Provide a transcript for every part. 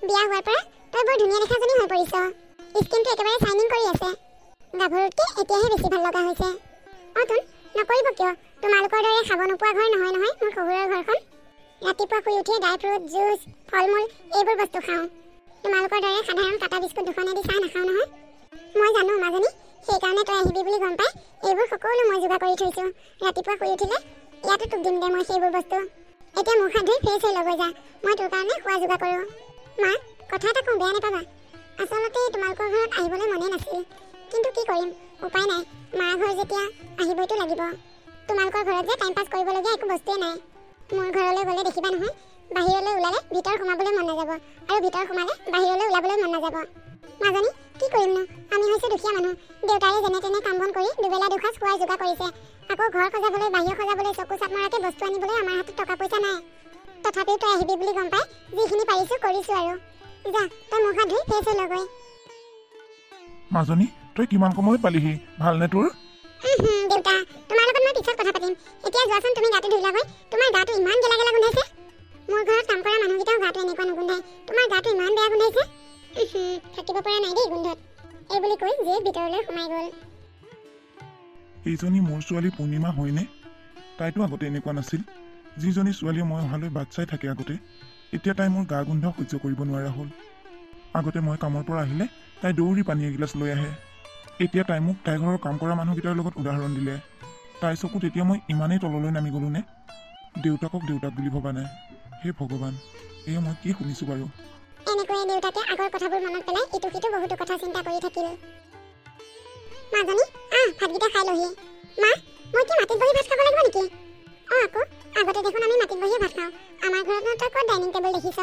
বিয়া হোৱাৰ পৰা তই বৰ ধুনীয়া দেখাজনী হৈ পৰিছ। স্কিনটো একেবাৰে শাইনিং কৰি আছে। গাভৰুতকে এতিয়াহে বেছি ভাল লগা হৈছে। তোন নকৰিব কিয়? তোমালোকৰ দৰে খাব নোপোৱা ঘৰ নহয় নহয় মোৰ শহুৰৰ ঘৰখন। ৰাতিপুৱা শুই উঠিয়ে ড্ৰাই ফ্ৰুট, জুচ, ফল মূল এইবোৰ বস্তু খাওঁ। তোমালোকৰ দৰে সাধাৰণ কাটা বিস্কুট দুখনেদি চাহ নাখাওঁ নহয়। মই জানো মাজনী, সেইকাৰণে তই আহিবি বুলি গম পাই এইবোৰ সকলো মই যোগাৰ কৰি থৈছোঁ। ৰাতিপুৱা শুই উঠিলে ইয়াতো তোক দিম দে মই সেইবোৰ বস্তু। এতিয়া মুখ হাত ধুই ফ্ৰেছ হৈ ল'ব যা, মই তোৰ কাৰণে খোৱা যোগাৰ কৰোঁ। মা, কথা এটা কওঁ, বেয়া নাপাবা। আচলতে তোমালোকৰ ঘৰত আহিবলৈ মনেই নাছিল, কিন্তু কি কৰিম, উপায় নাই। মাৰ ঘৰ যেতিয়া আহিবইতো লাগিব। তোমালোকৰ ঘৰত যে টাইম পাছ কৰিবলগীয়া একো বস্তুৱেই নাই। মোৰ ঘৰলৈ গ'লে দেখিবা নহয়, বাহিৰলৈ ওলালে ভিতৰ সোমাবলৈ মন নাযাব, আৰু ভিতৰ সোমালে বাহিৰলৈ ওলাবলৈ মন নাযাব। মাজনী, কি কৰিমনো, আমি হৈছোঁ দুখীয়া মানুহ। দেউতাৰে যেনে তেনে কাম বন কৰি দুবেলা দুসাঁজ খোৱাৰ যোগাৰ কৰিছে। আকৌ ঘৰ সজাবলৈ, বাহিৰ সজাবলৈ, চকু চাপ মৰাকে বস্তু আনিবলৈ আমাৰ হাতত টকা পইচা নাই। তথাপিও তই আহিবি বুলি গম পাই যিখিনি পাৰিছোঁ কৰিছোঁ আৰু। যা, তই মুখ হাত ধুই ফ্ৰেছ হৈ লগৈ। মাজনী, তই কিমান সময়ত পালিহি? ভালনে তোৰ? দেউতা, তোমাৰ লগত মই পিছত কথা পাতিম। এতিয়া যোৱাচোন তুমি গাটো ধুই লগৈ। তোমাৰ গাটো ইমান গেলা গেলা গোন্ধাইছে। মোৰ ঘৰত কাম কৰা মানুহকেইটাও গাটো এনেকুৱা নুগোন্ধাই। তোমাৰ গাটো ইমান বেয়া গোন্ধাইছে। থাকিব পৰা নাই দেই গোন্ধত। এই বুলি কৈ জীয়েক ভিতৰলৈ সোমাই গ'ল। এইজনী মোৰ ছোৱালী পূৰ্ণিমা হয়নে? তাইতো আগতে এনেকুৱা নাছিল। যিজনী ছোৱালীয়ে মই অহালৈ বাট চাই থাকে আগতে, এতিয়া তাই মোৰ গা গোন্ধ সহ্য কৰিব নোৱাৰা হ'ল। আগতে মই কামৰ পৰা আহিলে তাই দৌৰি পানী এগিলাচ লৈ আহে। এতিয়া তাই মোক তাই ঘৰৰ কাম কৰা মানুহকেইটাৰ লগত উদাহৰণ দিলে। তাই চকুত এতিয়া মই ইমানেই তললৈ নামি গ'লো নে? দেউতাকক দেউতাক বুলি ভবা নাই। হে ভগৱান, এয়া মই কি শুনিছোঁ বাৰু? এনেকৈয়ে দেউতাকে আগৰ কথাবোৰ মনত পেলাই ইটো সিটো বহুতো কথা চিন্তা কৰি থাকিল। মাজনী, ভাতকেইটা খাই লহি। মা, মই কি মাটিত বহি ভাত খাব লাগিব নেকি? আকৌ আগতে দেখোন আমি মাটিত বহিয়ে ভাত খাওঁ। আমাৰ ঘৰত তই ক'ত ডাইনিং টেবুল দেখিছ?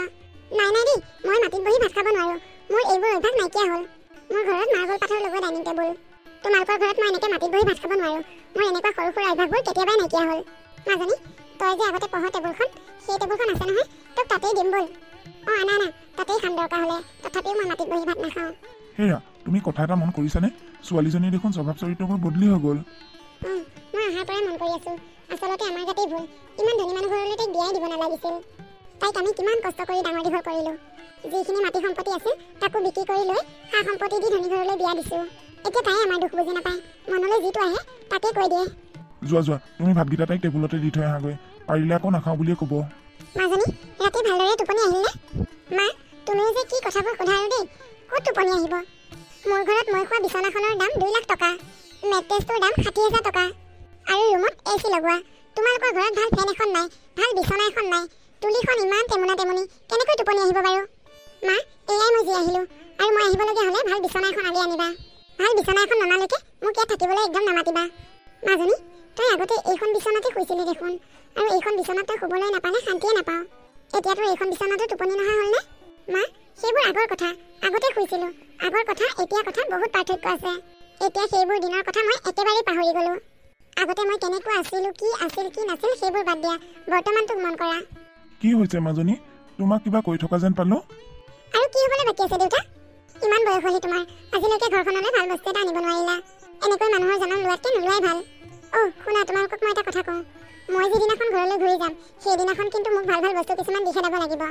নাই নাই দেই, মই মাটিত বহি ভাত খাব নোৱাৰোঁ। মোৰ এইবোৰ অভ্যাস নাইকিয়া হ'ল। মোৰ ঘৰত মাৰ্বল পাথৰ লগোৱা ডাইনিং টেবুল। তোমালোকৰ ঘৰত মই এনেকৈ মাটিত বহি ভাত খাব নোৱাৰোঁ। মোৰ এনেকুৱা সৰু সুৰা অভ্যাসবোৰ কেতিয়াবাই নাইকিয়া হ'ল। মাজনী, তই যে আগতে পঢ়া টেবুলখন, সেই টেবুলখন আছে নহয়, তোক তাতেই দিম ব'ল। আনা তাতেই খাম দৰকাৰ হ'লে। তথাপিও মই মাটিত বহি ভাত নাখাওঁ। হেৰা, তুমি কথা এটা মন কৰিছানে? ছোৱালীজনীৰ দেখোন স্বভাৱ চৰিত্ৰবোৰ বদলি হৈ গ'ল। মই অহাৰ পৰাই মন কৰি আছোঁ। আচলতে আমাৰ গাতেই ভুল। ইমান ধনী মানুহ ঘৰলৈ তাইক বিয়াই দিব নালাগিছিল। তাইক আমি কিমান কষ্ট কৰি ডাঙৰ দীঘল কৰিলোঁ। যিখিনি মাটি সম্পত্তি আছিল তাকো বিক্ৰী কৰি লৈ সা সম্পত্তি দি ধনী ঘৰলৈ বিয়া দিছোঁ। এতিয়া তাই আমাৰ দুখ বুজি নাপায়। মনলৈ যিটো আহে তাকে কৈ দিয়ে। যোৱা, তুমি ভাতকেইটা তাইক টেবুলতে দি থৈ আহাগৈ। পাৰিলে আকৌ নাখাওঁ বুলিয়ে ক'ব। মাজনী, ৰাতি ভালদৰে টোপনি আহিলনে? মা, তুমিও যে কি কথাবোৰ সোধা আৰু দেই। ক'ত টোপনি আহিব? মোৰ ঘৰত মই খোৱা বিচনাখনৰ দাম 2 লাখ টকা, মেট্ৰেছটোৰ দাম 60,000 টকা, আৰু ৰুমত AC লগোৱা। তোমালোকৰ ঘৰত ভাল ফেন এখন নাই, ভাল বিচনা এখন নাই, তুলিখন ইমান টেমুনা টেমুনি, কেনেকৈ টোপনি আহিব বাৰু? মা, এয়াই মই যি আহিলোঁ, আৰু মই আহিবলগীয়া হ'লে ভাল বিচনা এখন আনি আনিবা। ভাল বিচনা এখন ননালৈকে মোক ইয়াত থাকিবলৈ একদম নামাতিবা। মাজনী, তই আগতে এইখন বিচনাতে শুইছিলি দেখোন, আৰু এইখন বিচনাত তই শুবলৈ নাপালে শান্তিয়ে নাপাওঁ। এতিয়াতো এইখন বিচনাতো টোপনি নহা হ'লনে? মা, সেইবোৰ আগৰ কথা। আগতে শুইছিলোঁ। আগৰ কথা এতিয়া কথা বহুত পাৰ্থক্য আছে। এতিয়া সেইবোৰ দিনৰ কথা মই একেবাৰেই পাহৰি গ'লোঁ। আগতে মই কেনেকুৱা আছিলোঁ, কি আছিল কি নাছিল সেইবোৰ বাদ দিয়া। বৰ্তমানটোক মন কৰা। কি হৈছে মাজনী? তোমাক কিবা কৈ থকা যেন পালোঁ। আৰু কি হ'বলৈ বাকী আছে দেউতা? ইমান বয়স হ'লি তোমাৰ, আজিলৈকে ঘৰখনলৈ ভাল বস্তু এটা আনিব নোৱাৰিলা। এনেকৈ মানুহৰ জনম লোৱাতকৈ নোলোৱাই ভাল। শুনা, তোমালোকক মই এটা কথা কওঁ। মই যিদিনাখন ঘৰলৈ ঘূৰি যাম, সেইদিনাখন কিন্তু মোক ভাল ভাল বস্তু কিছুমান দি খেদাব লাগিব।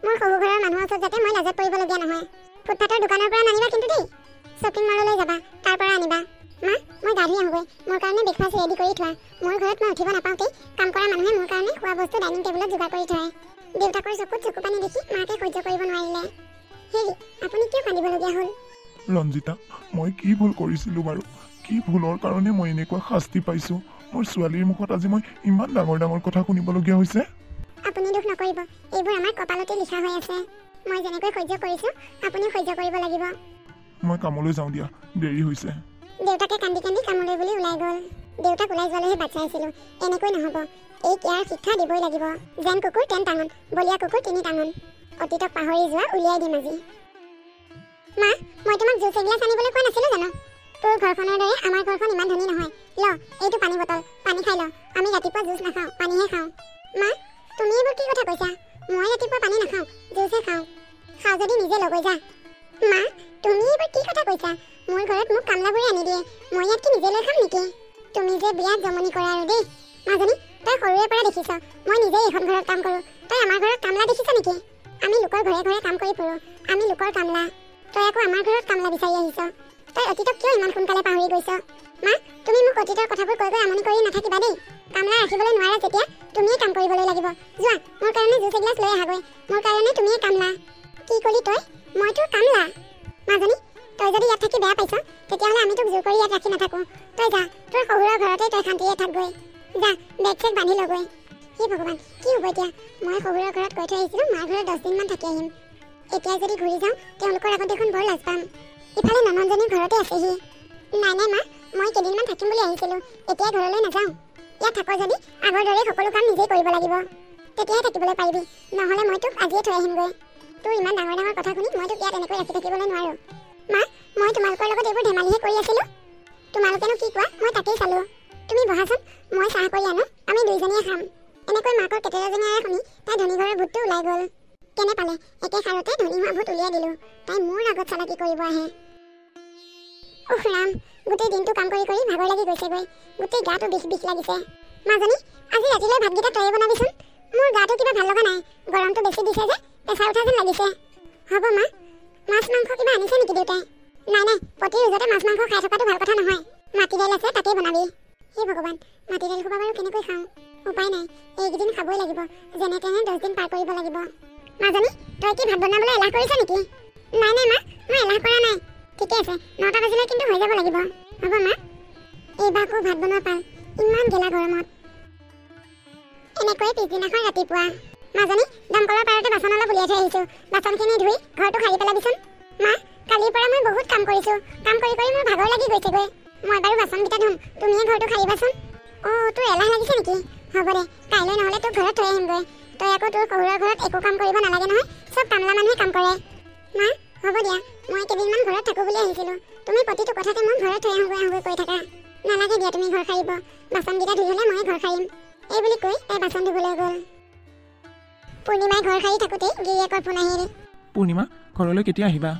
মোৰ শহু ঘৰৰ মানুহৰ ওচৰত যাতে মই লাজত পৰিবলগীয়া নহয়। ফুটপাথৰ দোকানৰ পৰা নানিবা কিন্তু দেই। শ্বপিং মললৈ যাবা, তাৰ পৰা আনিবা। মা, মই গা ধুই আহোঁগৈ। মোৰ কাৰণে ব্ৰেকফাষ্ট ৰেডি কৰি থোৱা। মোৰ ঘৰত মই উঠিব নাপাওঁতেই কাম কৰা মানুহে মোৰ কাৰণে খোৱা বস্তু ডাইনিং টেবুলত যোগাৰ কৰি থয়। দেউতাকৰ চকুত চকু পানী দেখি মাকে সহ্য কৰিব নোৱাৰিলে। হেৰি, আপুনি কিয় কান্দিবলগীয়া হ'ল? ৰঞ্জিতা, মই কি ভুল কৰিছিলোঁ বাৰু? কি ভুলৰ কাৰণে মই এনেকুৱা শাস্তি পাইছোঁ? মোৰ ছোৱালীৰ মুখত আজি মই ইমান ডাঙৰ ডাঙৰ কথা শুনিবলগীয়া হৈছে। আপুনি দুখ নকৰিব, এইবোৰ আমাৰ কপালতে লিখা হৈ আছে। মই যেনেকৈ সহ্য কৰিছোঁ আপুনিও সহ্য কৰিব লাগিব। মই কামলৈ যাওঁ দিয়া, দেৰি হৈছে। দেউতাকে কান্দি কান্দি কামলৈ বুলি ওলাই গ'ল। দেউতাক ওলাই যোৱালৈহে বাট চাই আছিলোঁ। এনেকৈ নহ'ব। এইক ইয়াৰ শিক্ষা দিবই লাগিব। যেন কুকুৰ তেন টাঙন, বলীয়া কুকুৰ 3 টাঙন। অতীতক পাহৰি যোৱা উলিয়াই দিম আজি। মা, মই তোমাক জুচ এগিলাচ আনিবলৈ কোৱা নাছিলোঁ জানো? তোৰ ঘৰখনৰ দৰে আমাৰ ঘৰখন ইমান ধনী নহয়। এইটো পানী বটল, পানী খাই ল। আমি ৰাতিপুৱা জুচ নাখাওঁ, পানীহে খাওঁ। মা, তুমি এইবোৰ কি কথা কৈছা? মই ৰাতিপুৱা পানী নাখাওঁ, জুচহে খাওঁ। খাওঁ যদি নিজে লগৈ যা। মা, তুমি এইবোৰ কি কথা কৈছা? মোৰ ঘৰত মোক কামলাবোৰে আনি দিয়ে। মই ইয়াত কি নিজে লৈ খাম নেকি? তুমি যে বিৰাট জমনি কৰা আৰু দেই। মাজনী, তই সৰুৰে পৰা দেখিছ মই নিজেই এইখন ঘৰত কাম কৰোঁ। তই আমাৰ ঘৰত কামলা দেখিছ নেকি? আমি লোকৰ ঘৰে ঘৰে কাম কৰি ফুৰোঁ, আমি লোকৰ কামলা, তই আকৌ আমাৰ ঘৰত কামলা বিচাৰি আহিছ। তই অতীতক কিয় ইমান সোনকালে পাহৰি গৈছ? মা, তুমি মোক অতীতৰ কথাবোৰ কৈ কৈ আমনি কৰি নাথাকিবা দেই। কামলা ৰাখিবলৈ নোৱাৰা যেতিয়া তুমিয়ে কাম কৰিবলৈ লাগিব। যোৱা, মোৰ কাৰণে জুচ এগিলাচ লৈ আহাগৈ। মোৰ কাৰণে তুমিয়ে কামলা। কি ক'লি তই? মই তোৰ কামলা? মাজনী, তই যদি ইয়াত থাকি বেয়া পাইছ তেতিয়াহ'লে আমি তোক জোৰ কৰি ইয়াত ৰাখি নাথাকোঁ। তই যা, তোৰ শহুৰৰ ঘৰতে তই শান্তিৰে থাকগৈ। যা, বেগ চেগ বান্ধি ল'গৈ। হে ভগৱান, কি হ'ব এতিয়া? মই শহুৰৰ ঘৰত কৈ থৈ আহিছিলোঁ মাৰ ঘৰত 10 দিনমান থাকি আহিম। এতিয়া যদি ঘূৰি যাওঁ তেওঁলোকৰ আগত দেখোন বৰ লাজ পাম। ইফালে ননন্দজনীৰ ঘৰতে আছেহি। নাই নাই মা, মই কেইদিনমান থাকিম বুলি আহিছিলোঁ। এতিয়া ঘৰলৈ নাযাওঁ। ইয়াত থাক যদি আগৰ দৰে সকলো কাম নিজেই কৰিব লাগিব, তেতিয়াহে থাকিবলৈ পাৰিবি। নহ'লে মই তোক আজিয়ে থৈ আহিমগৈ। তোৰ ইমান ডাঙৰ ডাঙৰ কথা শুনি মই তোক ইয়াত এনেকৈ ৰাখি থাকিবলৈ নোৱাৰোঁ। মা, মই তোমালোকৰ লগত এইবোৰ ধেমালিহে কৰি আছিলোঁ। তোমালোকেনো কি কোৱা মই তাকেই চালোঁ। তুমি বহাচোন, মই চাহ কৰি আনো, আমি দুইজনীয়ে খাম। এনেকৈ মাকৰ কেটেৰাজনীয়ে শুনি তাই ধনী ঘৰৰ ভূতটো ওলাই গ'ল। কেনে পালে? একে সাৰতে ধনী হোৱা ভূত উলিয়াই দিলোঁ। তাই মোৰ আগত চালাকি কৰিব আহে। উফ ৰাম, গোটেই দিনটো কাম কৰি কৰি ভাগৰ লাগি গৈছেগৈ। গোটেই গাটো বিষ বিষ লাগিছে। মাজনী, আজি ৰাতিলৈ ভাতকেইটা তয়ে বনাবিচোন। মোৰ গাটো কিবা ভাল লগা নাই। গৰমটো বেছি দিছে যে প্ৰেছাৰ উঠা যেন লাগিছে। হ'ব মা। মাছ মাংস কিবা আনিছে নেকি দেউতাই? নাই নাই, প্ৰতি ৰোজতে মাছ মাংস খাই থকাটো ভাল কথা নহয়। মাটি দাইল আছে, তাকেই বনাবি। হে ভগৱান, মাটি দাইল খোপা বাৰু কেনেকৈ খাওঁ? উপায় নাই, এইকেইদিন খাবই লাগিব। যেনে তেনে 10 দিন পাৰ কৰিব লাগিব। মাজনী, তই কি ভাত বনাবলৈ এলাহ কৰিছ নেকি? নাই নাই মা, মই এলাহ কৰা নাই। ঠিকে আছে, 9টা বাজিলে কিন্তু হৈ যাব লাগিব। হ'ব মা। এইবাৰ আকৌ ভাত বনোৱা পাল, ইমান গেলা গৰমত। এনেকৈ পিছদিনাখন ৰাতিপুৱা। মাজনী, দমকলৰ পাৰতে বাচন অলপ উলিয়াই থৈ আহিছোঁ। বাচনখিনি ধুই ঘৰটো সাৰি পেলাবিচোন। মা, কালিৰ পৰা মই বহুত কাম কৰিছোঁ। কাম কৰি কৰি মোৰ ভাগৰ লাগি গৈছেগৈ। মই বাৰু বাচনকেইটা ধুম, তুমিয়ে ঘৰটো সাৰিবাচোন। অঁ, তোৰ এলাহ লাগিছে নেকি? হ'ব দে, কাইলৈ নহ'লে তোক ঘৰত থৈ আহিমগৈ। তই আকৌ তোৰ শহুৰৰ ঘৰত একো কাম কৰিব নালাগে নহয়। চব কামলা মানুহে কাম কৰে। মা, হ'ব দিয়া, মই কেইদিনমান ঘৰত থাকোঁ বুলি আহিছিলোঁ। তুমি প্ৰতিটো কথাতে মোক ঘৰত থৈ আহোঁগৈ কৈ থাকা। নালাগে দিয়া তুমি ঘৰ সাৰিব। বাচনকেইটা ধুই হ'লে ময়ে ঘৰ সাৰিম। এই বুলি কৈ তাই বাচন ধুবলৈ গ'ল। পূৰ্ণিমাই ঘৰ সাৰি থাকোঁতেই গিৰিয়েকৰ ফোন আহিল। পূৰ্ণিমা, ঘৰলৈ কেতিয়া আহিবা?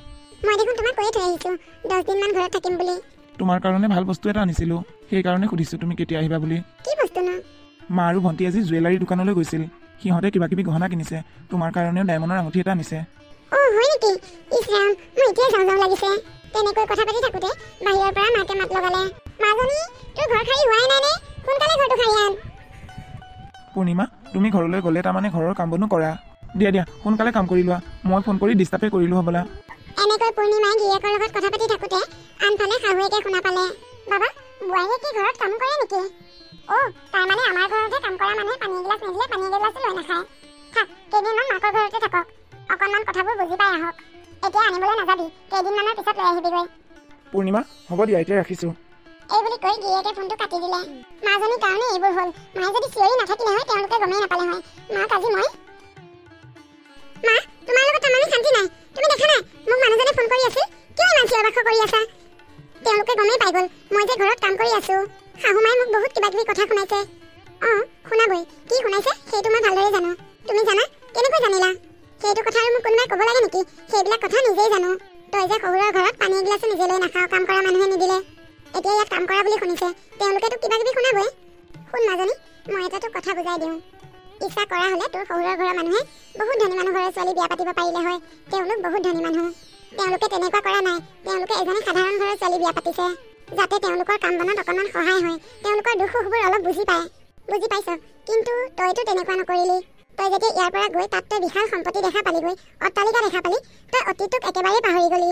মই দেখোন তোমাক কৈয়ে থৈ আহিছোঁ 10 দিনমান ঘৰত থাকিম বুলি। তোমাৰ কাৰণে ভাল বস্তু এটা আনিছিলোঁ, সেইকাৰণে সুধিছোঁ তুমি কেতিয়া আহিবা বুলি। কি বস্তুনো? মা আৰু ভণ্টি আজি জুৱেলাৰী দোকানলৈ গৈছিল। সিহঁতে কিবা কিবি গহনা কিনিছে। তোমাৰ কাৰণেও ডায়মণ্ডৰ আঙুঠি এটা আনিছে। অঁ, হয় নেকি? ইছ ৰাম, মোৰ এতিয়াই যাওঁ যাওঁ লাগিছে। তেনেকৈ কথা পাতি থাকোঁতে বাহিৰৰ পৰা মাকে মাত লগালে। মাজনী, তোৰ ঘৰ সাৰি হোৱাই নাই নে? সোনকালে ঘৰটো সাৰি আন। পূৰ্ণিমা, তুমি ঘৰলৈ গ'লে তাৰমানে ঘৰৰ কাম বনো কৰা। দিয়া দিয়া, সোনকালে কাম কৰি লোৱা। মই ফোন কৰি ডিষ্টাৰ্বে কৰিলোঁ হ'বলা। এনেকৈ পূৰ্ণিমাই গিৰিয়েকৰ লগত কথা পাতি থাকোঁতে আনফালে শাহুৱেকে শুনা পালে। বাবা, বোৱাৰীয়ে কি ঘৰত কাম কৰে নেকি? অঁ, তাৰমানে আমাৰ ঘৰতে কাম কৰা মানুহে পানী এগিলাচ নিদিলে পানী এগিলাচো লৈ নাখায়। থাক, কেইদিনমান মাকৰ ঘৰতে থাকক। অকণমান কথাবোৰ বুজি পাই আহক। এতিয়া আনিবলৈ নাযাবি, কেইদিনমানৰ পিছত লৈ আহিবিগৈ। পূৰ্ণিমা, হ'ব দিয়া, এতিয়া ৰাখিছোঁ। এই বুলি কৈ গিৰিয়েকে ফোনটো কাটি দিলে। মাজনীৰ কাৰণে এইবোৰ হ'ল। মায়ে যদি চিঞৰি নাথাকিলে হয় তেওঁলোকে গমেই নাপালে হয়। মাক আজি মই মা, তোমাৰ লগত তাৰমানে শান্তি নাই। তুমি দেখা নাই মোক মানুহজনে ফোন কৰি আছিল? কিয় ইমান চিঞৰ বাখৰ কৰি আছা? তেওঁলোকে গমেই পাই গ'ল মই যে ঘৰত কাম কৰি আছোঁ। শাহুমাই মোক বহুত কিবা কিবি কথা শুনাইছে। অঁ, শুনাবই। কি শুনাইছে সেইটো মই ভালদৰে জানো। তুমি জানা? কেনেকৈ জানিলা? সেইটো কথা আৰু মোক কোনোবাই ক'ব লাগে নেকি? সেইবিলাক কথা নিজেই জানো। তই যে শহুৰৰ ঘৰত পানী এগিলাচো নিজে লৈ নাখাওঁ, কাম কৰা মানুহে নিদিলে। এতিয়া ইয়াত কাম কৰা বুলি শুনিছে, তেওঁলোকেতো কিবা কিবি শুনাবই। শুন মাজনী, মই এটা তোক কথা বুজাই দিওঁ। ইচ্ছা কৰা হ'লে তোৰ শহুৰৰ ঘৰৰ মানুহে বহুত ধনী মানুহ ঘৰৰ ছোৱালী বিয়া পাতিব পাৰিলে হয়। তেওঁলোক বহুত ধনী মানুহ। তেওঁলোকে তেনেকুৱা কৰা নাই। তেওঁলোকে এজনী সাধাৰণ ঘৰৰ ছোৱালী বিয়া পাতিছে, যাতে তেওঁলোকৰ কাম বনত অকণমান সহায় হয়। তেওঁলোকৰ দুখ সুখবোৰ অলপ বুজি পায়। বুজি পাইছ? কিন্তু তইতো তেনেকুৱা নকৰিলি। তই যেতিয়া ইয়াৰ পৰা গৈ তাত তই বিশাল সম্পত্তি দেখা পালিগৈ, অট্টালিকা দেখা পালি, তই অতীতটোক একেবাৰে পাহৰি গলি।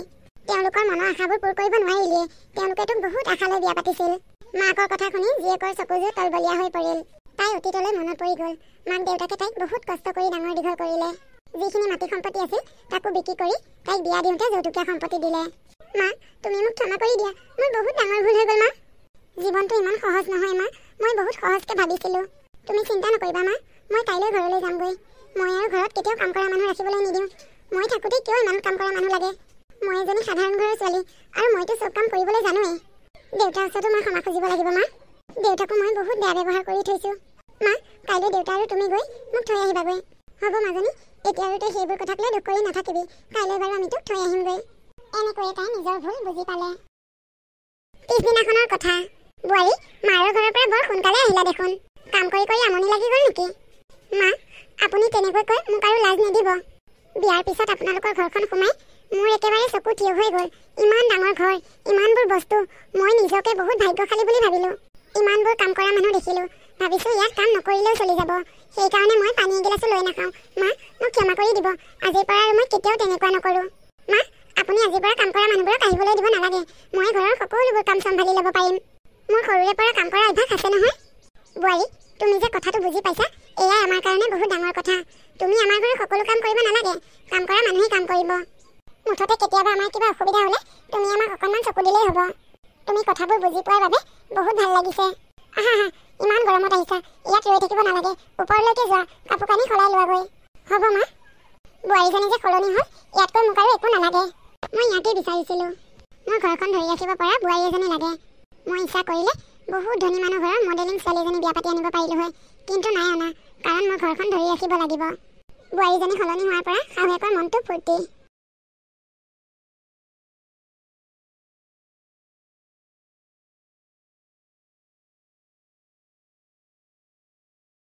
তেওঁলোকৰ মনৰ আশাবোৰ পূৰ কৰিব নোৱাৰিলিয়ে। তেওঁলোকে তোক বহুত আশালৈ বিয়া পাতিছিল। মাকৰ কথা শুনি জীয়েকৰ চকুযোৰ তলবলীয়া হৈ পৰিল। তাই অতীতলৈ মনত পৰি গ'ল। মাক দেউতাকে তাইক বহুত কষ্ট কৰি ডাঙৰ দীঘল কৰিলে। যিখিনি মাটি সম্পত্তি আছিল তাকো বিক্ৰী কৰি তাইক বিয়া দিওঁতে যৌতুকীয়া সম্পত্তি দিলে। মা, তুমি মোক ক্ষমা কৰি দিয়া। মোৰ বহুত ডাঙৰ ভুল হৈ গ'ল মা। জীৱনটো ইমান সহজ নহয় মা। মই বহুত সহজকৈ ভাবিছিলোঁ। তুমি চিন্তা নকৰিবা মা, মই কাইলৈ ঘৰলৈ যামগৈ। মই আৰু ঘৰত কেতিয়াও কাম কৰা মানুহ ৰাখিবলৈ নিদিওঁ। মই থাকোঁতে কিয় ইমান কাম কৰা মানুহ লাগে? মই এজনী সাধাৰণ ঘৰৰ ছোৱালী আৰু মইতো চব কাম কৰিবলৈ জানোৱেই। দেউতাৰ ওচৰতো মই ক্ষমা খুজিব লাগিব মা। দেউতাকো মই বহুত বেয়া ব্যৱহাৰ কৰি থৈছোঁ। মা, কাইলৈ দেউতা আৰু তুমি গৈ মোক থৈ আহিবাগৈ। হ'ব মাজনী, এতিয়া আৰু তই সেইবোৰ কথাক লৈ দুখ কৰি নাথাকিবি। কাইলৈ বাৰু আমি তোক থৈ আহিমগৈ। এনেকৈয়ে তাই নিজৰ ভুল বুজি পালে। পিছদিনাখনৰ কথা। বোৱাৰী, মাৰৰ ঘৰৰ পৰা বৰ সোনকালে আহিলা দেখোন। কাম কৰি কৰি আমনি লাগি গ'ল নেকি? মা, আপুনি তেনেকৈ কৈ মোক আৰু লাজ নিদিব। বিয়াৰ পিছত আপোনালোকৰ ঘৰখন সোমাই মোৰ একেবাৰে চকু থিয় হৈ গ'ল। ইমান ডাঙৰ ঘৰ, ইমানবোৰ বস্তু, মই নিজকে বহুত ভাগ্যশালী বুলি ভাবিলোঁ। ইমানবোৰ কাম কৰা মানুহ দেখিলোঁ, ভাবিছোঁ ইয়াত কাম নকৰিলেও চলি যাব। সেইকাৰণে মই পানী এগিলাচো লৈ নাখাওঁ। মা, মোক ক্ষমা কৰি দিব। আজিৰ পৰা আৰু মই কেতিয়াও তেনেকুৱা নকৰোঁ। মা, আপুনি আজিৰ পৰা কাম কৰা মানুহবোৰক আহিবলৈ দিব নালাগে। মই ঘৰৰ সকলোবোৰ কাম চম্ভালি ল'ব পাৰিম। মোৰ সৰুৰে পৰা কাম কৰা অভ্যাস আছে নহয়। বোৱাৰী, তুমি যে কথাটো বুজি পাইছা, এয়াই আমাৰ কাৰণে বহুত ডাঙৰ কথা। তুমি আমাৰ ঘৰৰ সকলো কাম কৰিব নালাগে, কাম কৰা মানুহেই কাম কৰিব। মুঠতে কেতিয়াবা আমাৰ কিবা অসুবিধা হ'লে তুমি আমাক অকণমান চকু দিলেই হ'ব। তুমি কথাবোৰ বুজি পোৱাৰ বাবে বহুত ভাল লাগিছে। আহা আহা, ইমান গৰমত আহিছা, ইয়াত ৰৈ থাকিব নালাগে। ওপৰলৈকে যোৱা, কাপোৰ কানি সলাই লোৱাগৈ। হ'ব মা। বোৱাৰীজনী যে সলনি হ'ল, ইয়াতকৈ মোক আৰু একো নালাগে। মই ইয়াতেই বিচাৰিছিলোঁ। মোৰ ঘৰখন ধৰি ৰাখিব পৰা বোৱাৰী এজনী লাগে। মই ইচ্ছা কৰিলে বহুত ধনী মানুহ ঘৰৰ মডেলিং ছোৱালী এজনী বিয়া পাতি আনিব পাৰিলোঁ হয়, কিন্তু নাই অনা, কাৰণ মোৰ ঘৰখন ধৰি ৰাখিব লাগিব। বোৱাৰীজনী সলনি হোৱাৰ পৰা শাহুৱেকৰ মনটো ফূৰ্তি।